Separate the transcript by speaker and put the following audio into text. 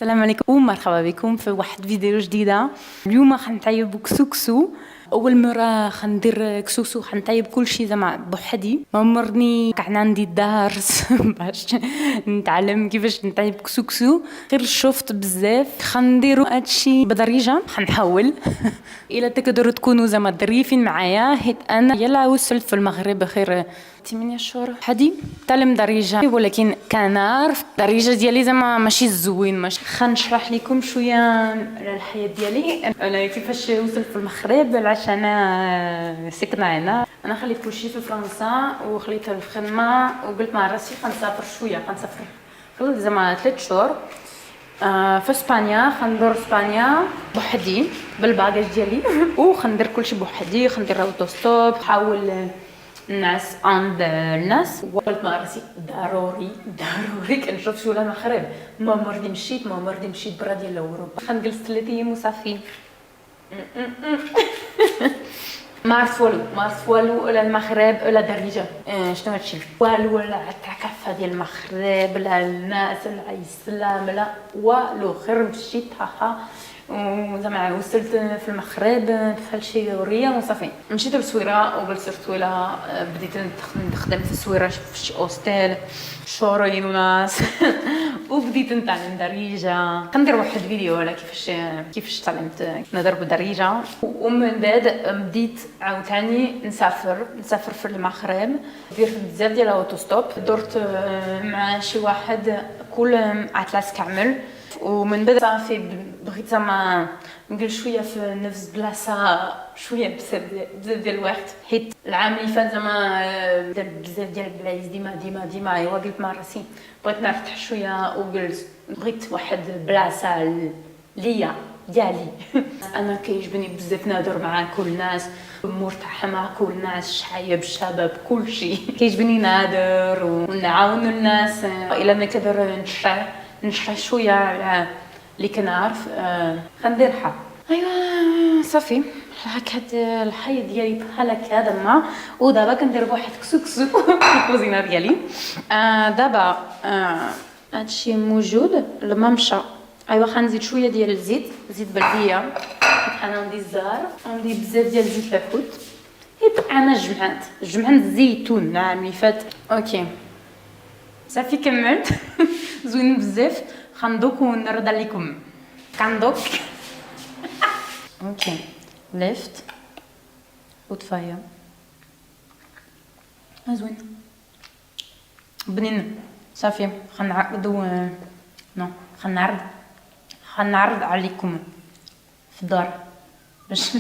Speaker 1: السلام عليكم ومرحبا بكم في واحد فيديو جديدة. اليوم خنطيب كسوكسو. اول مره خندير كسوكسو خنطيب كل شيء زعما بوحدي. ما عمرني كان عندي دارس باش نتعلم كيفاش نطيب كسوكسو، غير شفت بزاف. خنديرو هادشي بدريجه، خنحاول الا تقدروا تكونوا زعما ظريفين معايا، حيت انا يلا وصلت في المغرب غير 8 شهور حدي تعلم دريجه، ولكن كنعرف الدريجه ديالي زعما ماشي زوين. ماشي خنشرح لكم شويه على الحياه ديالي، انا كيفاش وصلت في المغرب. علاش انا سكنه هنا، انا خليت كلشي في فرنسا وخليت الخدمه وقلت مع راسي خنسافر شويه، خنسافر خلال زعما 3 شهور في اسبانيا. خندور اسبانيا بوحدي بالباجاج ديالي وخندير كلشي بوحدي، خندير اوتوستوب، حاول نعس عند الناس. وقلت مع راسي ضروري كنشوف شو المغرب. ما مرضي مشيت برا ديال اوروبا، خنجلس 3 ايام وصافي. ما عرفت والو ولا المغرب ولا دريجه. شنو هادشي والو، ولا الثقافه ديال المغرب، لا الناس، لا الاسلام، لا والو. غير مشيت هاها وزعما وصلت في المغرب دخلت شي دوريه وصافي. مشيت للصويره وقلت طويله، بديت نخدم في الصويره في شي اوستيل شهرين وناس وبديت نتعلم دريجه. كندير واحد الفيديو على كيفاش تعلمت نهضر بالدريجه. ومن بعد بديت عاوتاني نسافر في المغرب، درت بزاف ديال الاوتوستوب. درت مع شي واحد كل عطلات كامل. ومن بعد صافي بغيت زعما نقول شويه في نفس بلاصه شويه بزاف ديال الوقت، حيت العام اللي فات زعما درت بزاف ديال البلايص ديما. ايوا قلت مع راسي بغيت نرتاح شويه، وقلت بغيت واحد البلاصه ليا ديالي. انا كيعجبني بزاف نهضر مع كل الناس، مرتاحه مع كل الناس، شحايب الشباب كلشي كيعجبني نهضر ونعاون الناس. الا ما كنقدر نشرح شويه على اللي كنعرف خنديرها. ايوا صافي هكا الحياه ديالي بحال هكا دما. ودابا كندير واحد كسكسو في الكوزينه ديالي. دابا هادشي موجود الماء مشى. ايوا خنزيد شويه ديال الزيت بلديه، حيت انا عندي الزهر، عندي بزاف ديال الزيت لافوت، حيت انا جمعت الزيتون العام اللي فات. اوكي صافي كملت. زوين بزاف. خندوك ونرد عليكم. كندوك اوكي ليفت وطفايه زوين بنين. صافي خنعقدو خنعرض عليكم في الدار باش